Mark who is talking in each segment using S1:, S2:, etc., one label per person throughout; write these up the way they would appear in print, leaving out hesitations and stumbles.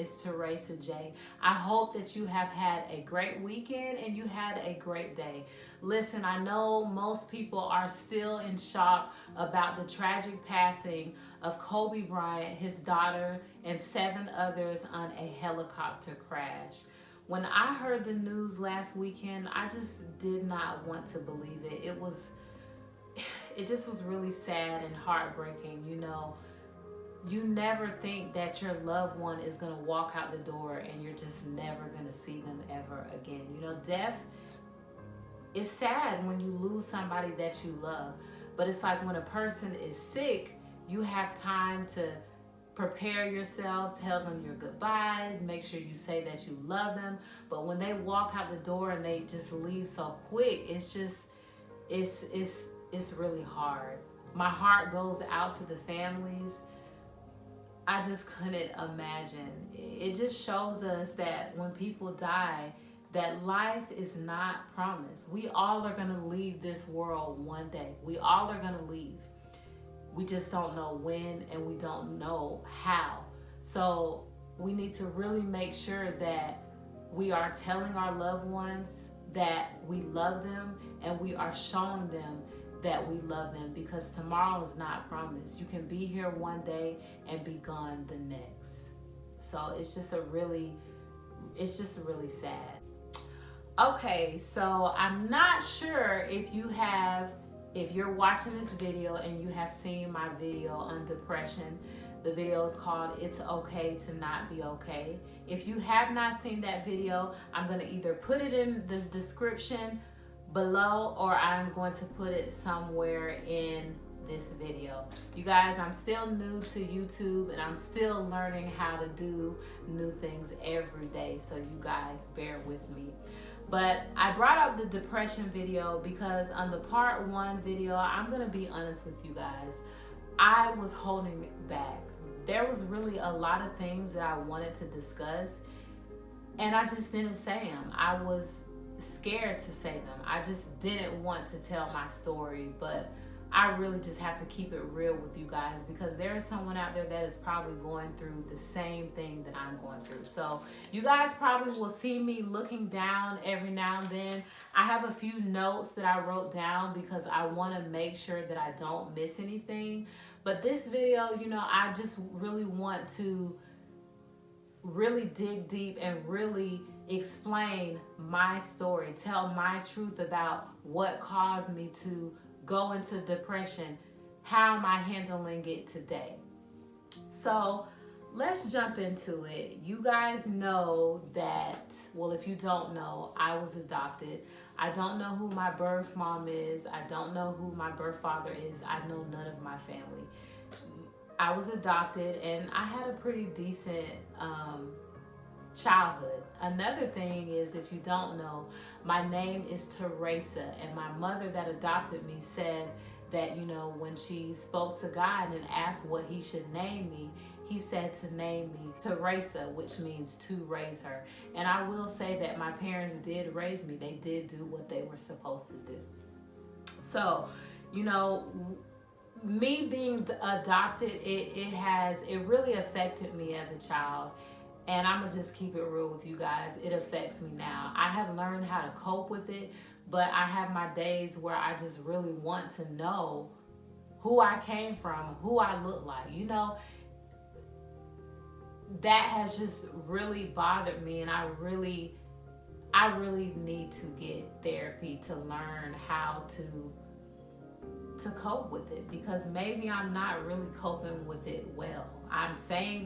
S1: It's Toraisa J. I hope that you have had a great weekend and you had a great day. Listen, I know most people are still in shock about the tragic passing of Kobe Bryant, his daughter, and 7 others on a helicopter crash. When I heard the news last weekend, I just did not want to believe it. It just was really sad and heartbreaking. You know, you never think that your loved one is going to walk out the door and you're just never going to see them ever again. You know, death is sad when you lose somebody that you love. But it's like when a person is sick, you have time to prepare yourself, tell them your goodbyes, make sure you say that you love them. But when they walk out the door and they just leave so quick, it's really hard. My heart goes out to the families. I just couldn't imagine. It just shows us that when people die, that life is not promised. We all are going to leave this world one day. We all are going to leave. We just don't know when and we don't know how. So we need to really make sure that we are telling our loved ones that we love them and we are showing them that we love them, because tomorrow is not promised. You can be here one day and be gone the next. So it's just really sad. Okay, so I'm not sure if you're watching this video and you have seen my video on depression. The video is called It's Okay to Not Be Okay. If you have not seen that video, I'm going to either put it in the description below or I'm going to put it somewhere in this video. You guys, I'm still new to YouTube and I'm still learning how to do new things every day, so you guys bear with me. But I brought up the depression video because on the part 1 video, I'm gonna be honest with you guys, I was holding back. There was really a lot of things that I wanted to discuss and I just didn't say them. I was scared to say them. I just didn't want to tell my story, but I really just have to keep it real with you guys because there is someone out there that is probably going through the same thing that I'm going through. So you guys probably will see me looking down every now and then. I have a few notes that I wrote down because I want to make sure that I don't miss anything. But this video, you know, I just really want to really dig deep and really explain my story, tell my truth about what caused me to go into depression. How am I handling it today? So let's jump into it. You guys know that, well, if you don't know, I was adopted. I don't know who my birth mom is. I don't know who my birth father is. I know none of my family. I was adopted and I had a pretty decent childhood. Another thing is, if you don't know, my name is Toraisa, and my mother that adopted me said that, you know, when she spoke to God and asked what he should name me, he said to name me Toraisa, which means to raise her. And I will say that my parents did raise me. They did do what they were supposed to do. So, you know, me being adopted, it really affected me as a child. And I'm gonna just keep it real with you guys. It affects me now. I have learned how to cope with it, but I have my days where I just really want to know who I came from, who I look like. You know, that has just really bothered me, and I really need to get therapy to learn how to cope with it, because maybe I'm not really coping with it well. I'm saying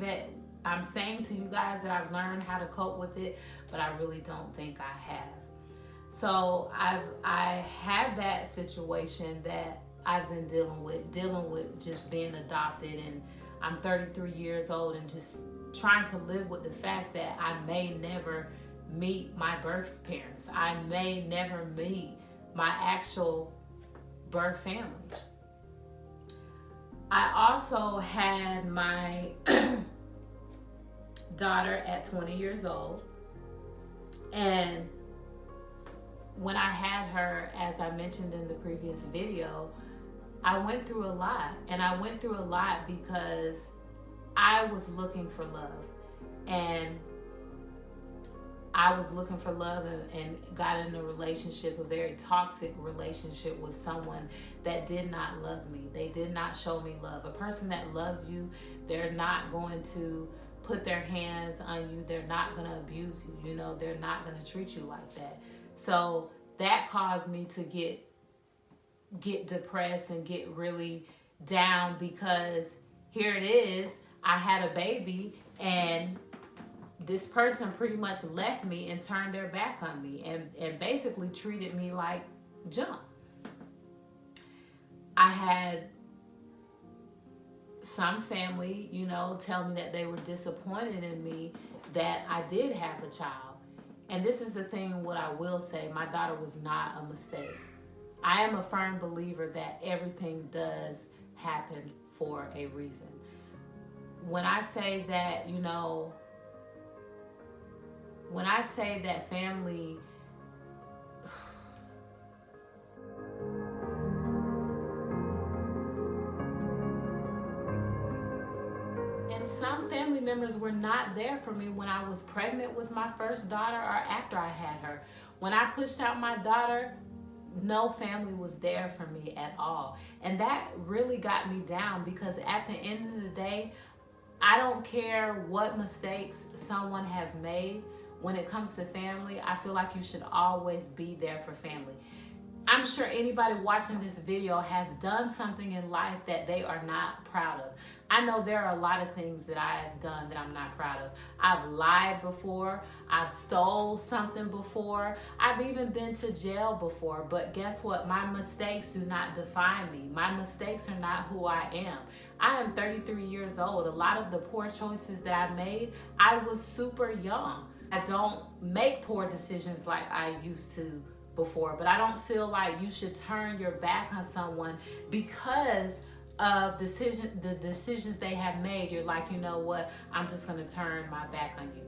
S1: to you guys that I've learned how to cope with it, but I really don't think I have. So I had that situation that I've been dealing with just being adopted, and I'm 33 years old and just trying to live with the fact that I may never meet my birth parents. I may never meet my actual birth family. I also had my daughter at 20 years old, and when I had her, as I mentioned in the previous video, I went through a lot, and I went through a lot because I was looking for love. And I was looking for love and got in a relationship, a very toxic relationship with someone that did not love me. They did not show me love. A person that loves you, they're not going to put their hands on you. They're not going to abuse you. You know, they're not going to treat you like that. So that caused me to get depressed and get really down, because here it is, I had a baby and this person pretty much left me and turned their back on me and basically treated me like junk. I had some family, you know, tell me that they were disappointed in me that I did have a child. And this is the thing, what I will say, my daughter was not a mistake. I am a firm believer that everything does happen for a reason. When I say that, you know, when I say that family, and some family members were not there for me when I was pregnant with my first daughter or after I had her. When I pushed out my daughter, no family was there for me at all. And that really got me down, because at the end of the day, I don't care what mistakes someone has made. When it comes to family, I feel like you should always be there for family. I'm sure anybody watching this video has done something in life that they are not proud of. I know there are a lot of things that I have done that I'm not proud of. I've lied before. I've stole something before. I've even been to jail before. But guess what? My mistakes do not define me. My mistakes are not who I am. I am 33 years old. A lot of the poor choices that I made, I was super young. I don't make poor decisions like I used to before, but I don't feel like you should turn your back on someone because of the decisions they have made. You're like, you know what, I'm just going to turn my back on you.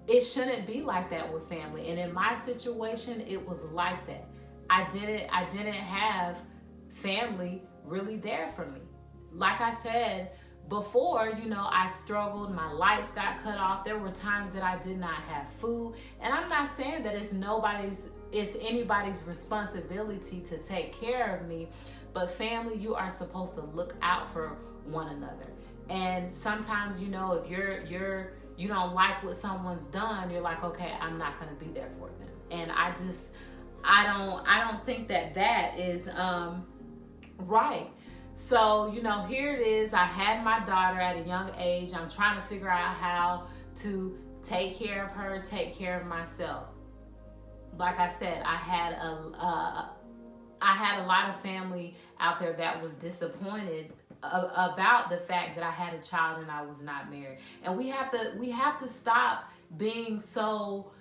S1: It shouldn't be like that with family. And in my situation, it was like that. I didn't have family really there for me. Like I said before, you know, I struggled. My lights got cut off. There were times that I did not have food. And I'm not saying that it's anybody's responsibility to take care of me. But family, you are supposed to look out for one another. And sometimes, you know, if you don't like what someone's done, you're like, okay, I'm not going to be there for them. And I don't think that is right. So, you know, here it is. I had my daughter at a young age. I'm trying to figure out how to take care of her, take care of myself. Like I said, I had a lot of family out there that was disappointed about the fact that I had a child and I was not married. And we have to stop being so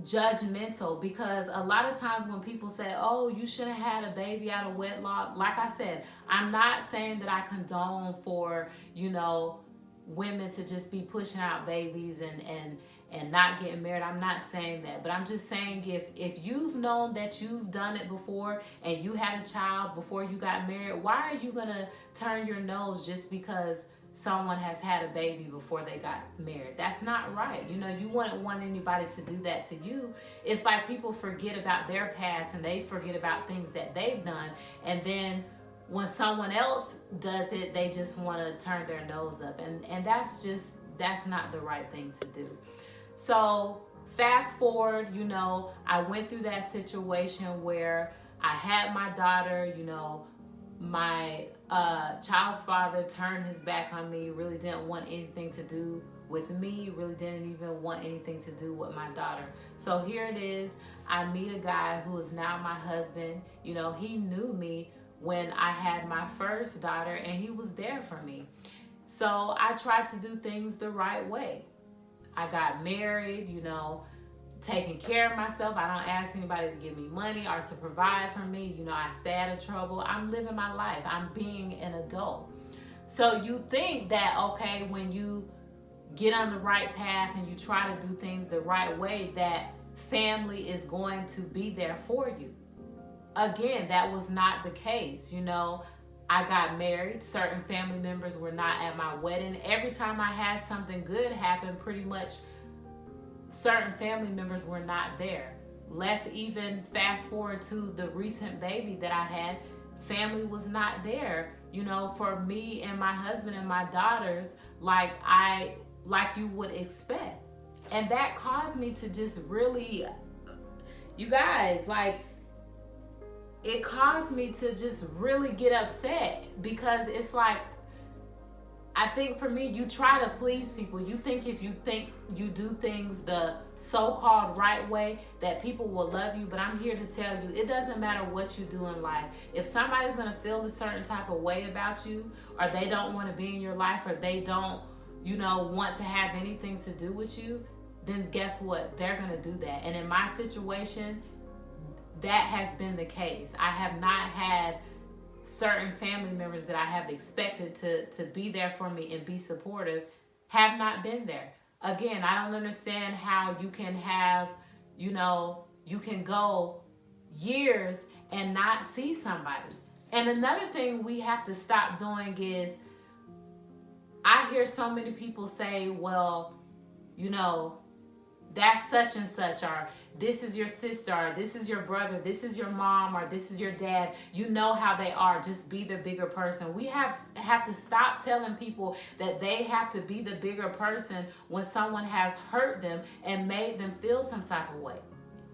S1: judgmental, because a lot of times when people say, oh, you shouldn't have had a baby out of wedlock, like I said, I'm not saying that I condone for, you know, women to just be pushing out babies and not getting married. I'm not saying that, but I'm just saying if you've known that you've done it before and you had a child before you got married, why are you gonna turn your nose just because someone has had a baby before they got married? That's not right. You know, you wouldn't want anybody to do that to you. It's like people forget about their past and they forget about things that they've done, and then when someone else does it, they just want to turn their nose up, and that's not the right thing to do. So fast forward, you know, I went through that situation where I had my daughter. You know, my child's father turned his back on me, really didn't want anything to do with me, really didn't even want anything to do with my daughter. So here it is, I meet a guy who is now my husband. You know, he knew me when I had my first daughter and he was there for me. So I tried to do things the right way. I got married, you know, taking care of myself. I don't ask anybody to give me money or to provide for me. You know, I stay out of trouble. I'm living my life. I'm being an adult. So you think that, okay, when you get on the right path and you try to do things the right way, that family is going to be there for you. Again, that was not the case. You know, I got married, certain family members were not at my wedding. Every time I had something good happen, pretty much certain family members were not there. Let's even fast forward to the recent baby that I had. Family was not there, you know, for me and my husband and my daughters, like you would expect. And that caused me to just really, you guys, like, it caused me to just really get upset, because it's like, I think for me, you try to please people. You think if you think you do things the so-called right way, that people will love you. But I'm here to tell you, it doesn't matter what you do in life. If somebody's going to feel a certain type of way about you, or they don't want to be in your life, or they don't, you know, want to have anything to do with you, then guess what? They're going to do that. And in my situation, that has been the case. I have not had certain family members that I have expected to be there for me and be supportive have not been there. Again, I don't understand how you can have, you know, you can go years and not see somebody. And another thing we have to stop doing is, I hear so many people say, well, you know, that's such and such, or this is your sister, or this is your brother, this is your mom, or this is your dad. You know how they are. Just be the bigger person. We have to stop telling people that they have to be the bigger person when someone has hurt them and made them feel some type of way.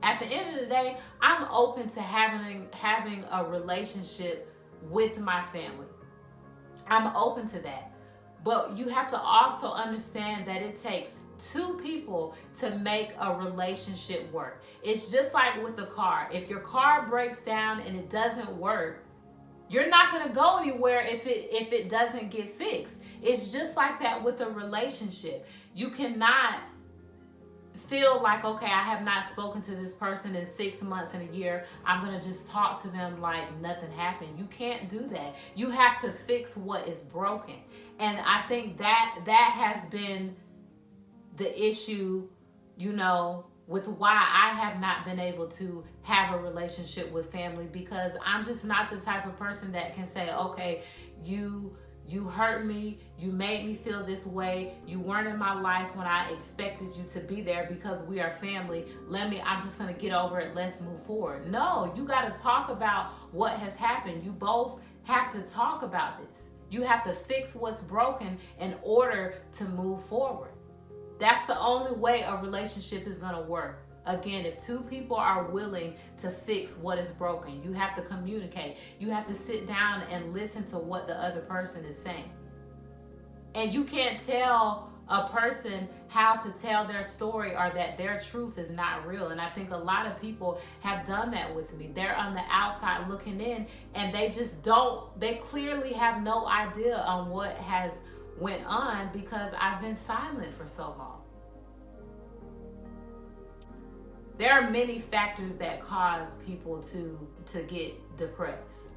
S1: At the end of the day, I'm open to having a relationship with my family. I'm open to that. But you have to also understand that it takes two people to make a relationship work. It's just like with a car. If your car breaks down and it doesn't work, you're not going to go anywhere if it doesn't get fixed. It's just like that with a relationship. You cannot feel like, okay, I have not spoken to this person in 6 months and a year, I'm going to just talk to them like nothing happened. You can't do that. You have to fix what is broken. And I think that has been the issue, you know, with why I have not been able to have a relationship with family, because I'm just not the type of person that can say, okay, you hurt me, you made me feel this way, you weren't in my life when I expected you to be there because we are family, I'm just gonna get over it, let's move forward. No, you gotta talk about what has happened. You both have to talk about this. You have to fix what's broken in order to move forward. That's the only way a relationship is gonna work. Again, if two people are willing to fix what is broken, you have to communicate. You have to sit down and listen to what the other person is saying. And you can't tell a person how to tell their story or that their truth is not real. And I think a lot of people have done that with me. They're on the outside looking in, and they clearly have no idea on what has went on because I've been silent for so long. There are many factors that cause people to get depressed.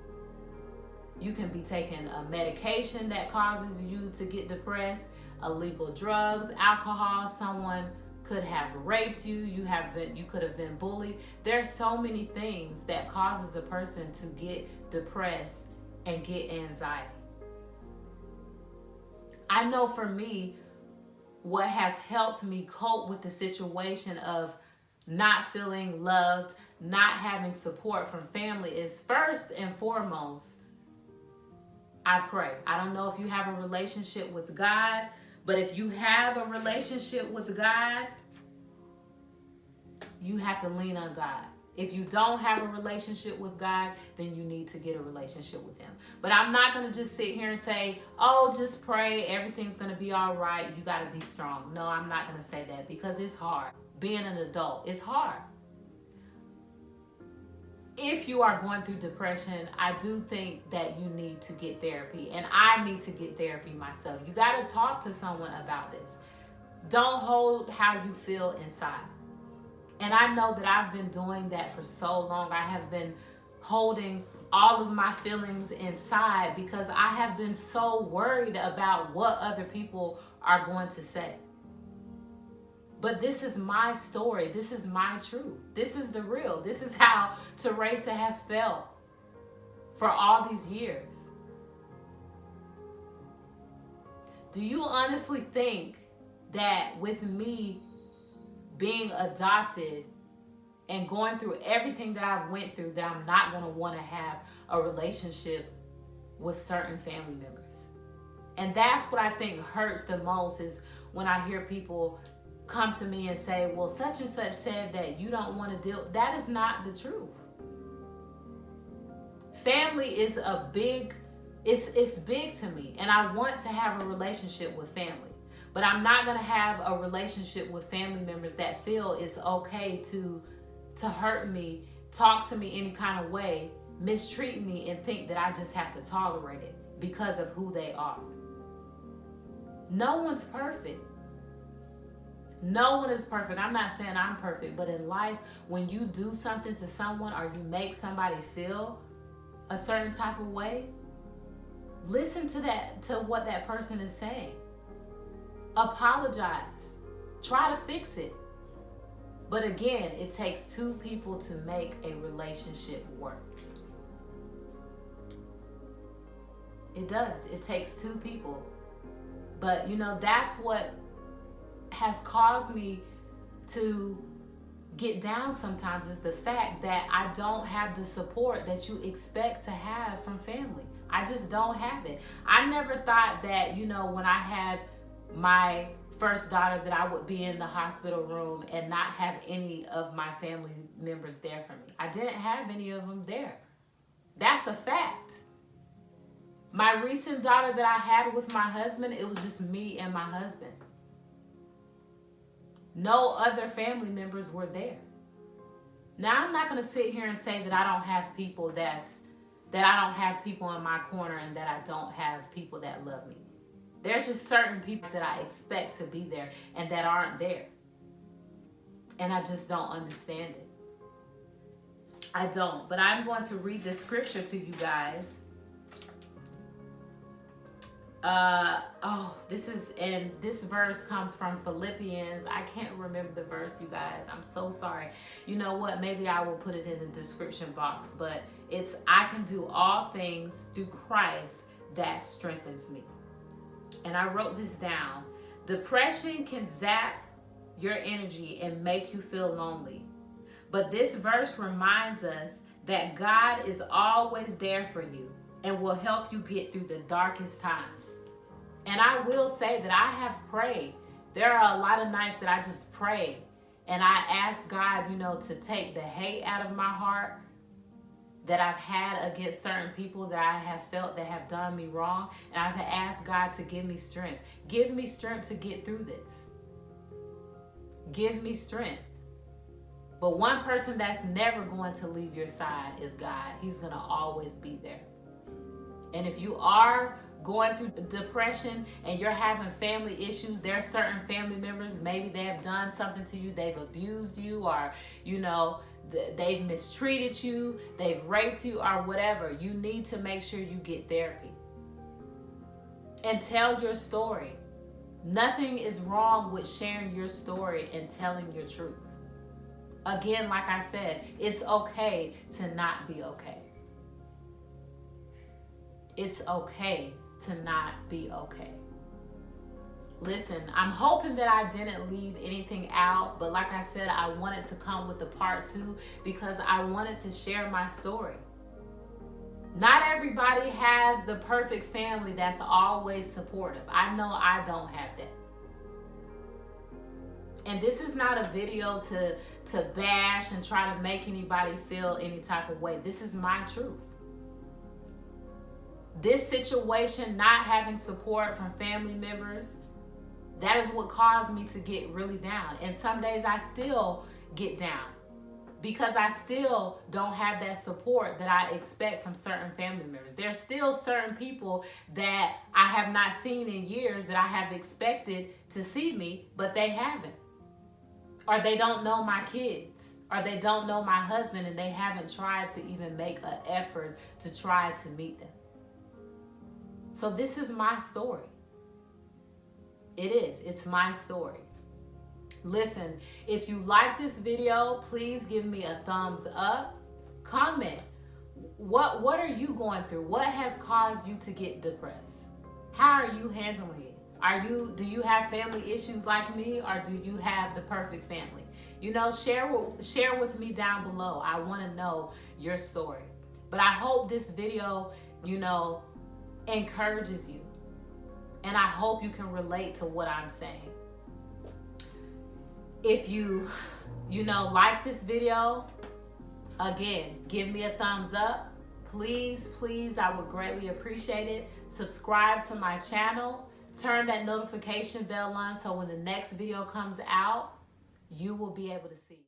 S1: You can be taking a medication that causes you to get depressed, illegal drugs, alcohol, someone could have raped you, you could have been bullied. There's so many things that causes a person to get depressed and get anxiety. I know for me, what has helped me cope with the situation of not feeling loved, not having support from family is, first and foremost, I pray. I don't know if you have a relationship with God, but if you have a relationship with God, you have to lean on God. If you don't have a relationship with God, then you need to get a relationship with Him. But I'm not going to just sit here and say, oh, just pray, everything's going to be all right, you got to be strong. No, I'm not going to say that, because it's hard. Being an adult, it's hard. If you are going through depression, I do think that you need to get therapy, and I need to get therapy myself. You got to talk to someone about this. Don't hold how you feel inside. And I know that I've been doing that for so long. I have been holding all of my feelings inside because I have been so worried about what other people are going to say. But this is my story. This is my truth. This is the real. This is how Toraisa has felt for all these years. Do you honestly think that with me being adopted and going through everything that I've went through, that I'm not going to want to have a relationship with certain family members? And that's what I think hurts the most, is when I hear people come to me and say, well, such and such said that you don't want to deal. That is not the truth. Family is a big, it's big to me, and I want to have a relationship with family. But I'm not going to have a relationship with family members that feel it's okay to hurt me, talk to me any kind of way, mistreat me, and think that I just have to tolerate it because of who they are. No one's perfect. No one is perfect. I'm not saying I'm perfect, but in life, when you do something to someone or you make somebody feel a certain type of way, listen to what that person is saying. Apologize. Try to fix it. But again, it takes two people to make a relationship work. It does. It takes two people. But that's what has caused me to get down sometimes, is the fact that I don't have the support that you expect to have from family. I just don't have it. I never thought that, when I had my first daughter, that I would be in the hospital room and not have any of my family members there for me. I didn't have any of them there. That's a fact. My recent daughter that I had with my husband, it was just me and my husband. No other family members were there. Now, I'm not going to sit here and say that I don't have people that I don't have people in my corner and that I don't have people that love me. There's just certain people that I expect to be there and that aren't there. And I just don't understand it. I don't. But I'm going to read this scripture to you guys. This verse comes from Philippians. I can't remember the verse, you guys. I'm so sorry. You know what? Maybe I will put it in the description box, but it's, I can do all things through Christ that strengthens me. And I wrote this down. Depression can zap your energy and make you feel lonely. But this verse reminds us that God is always there for you and will help you get through the darkest times. And I will say that I have prayed. There are a lot of nights that I just prayed and I asked God, to take the hate out of my heart that I've had against certain people that I have felt that have done me wrong. And I've asked God to give me strength. Give me strength to get through this. Give me strength. But one person that's never going to leave your side is God. He's going to always be there. And if you are going through depression and you're having family issues, there are certain family members, maybe they have done something to you, they've abused you, or, they've mistreated you, they've raped you, or whatever. You need to make sure you get therapy. And tell your story. Nothing is wrong with sharing your story and telling your truth. Again, like I said, it's okay to not be okay. It's okay to not be okay. Listen, I'm hoping that I didn't leave anything out, but like I said, I wanted to come with the part 2 because I wanted to share my story. Not everybody has the perfect family that's always supportive. I know I don't have that. And this is not a video to bash and try to make anybody feel any type of way. This is my truth. This situation, not having support from family members, that is what caused me to get really down. And some days I still get down because I still don't have that support that I expect from certain family members. There's still certain people that I have not seen in years that I have expected to see me, but they haven't. Or they don't know my kids, or they don't know my husband, and they haven't tried to even make an effort to try to meet them. So this is my story. It is. It's my story. Listen, if you like this video, please give me a thumbs up. Comment. What are you going through? What has caused you to get depressed? How are you handling it? Do you have family issues like me, or do you have the perfect family? You know, share with me down below. I want to know your story. But I hope this video, you know, encourages you. And I hope you can relate to what I'm saying. If you like this video, again, give me a thumbs up. Please, I would greatly appreciate it. Subscribe to my channel. Turn that notification bell on so when the next video comes out, you will be able to see.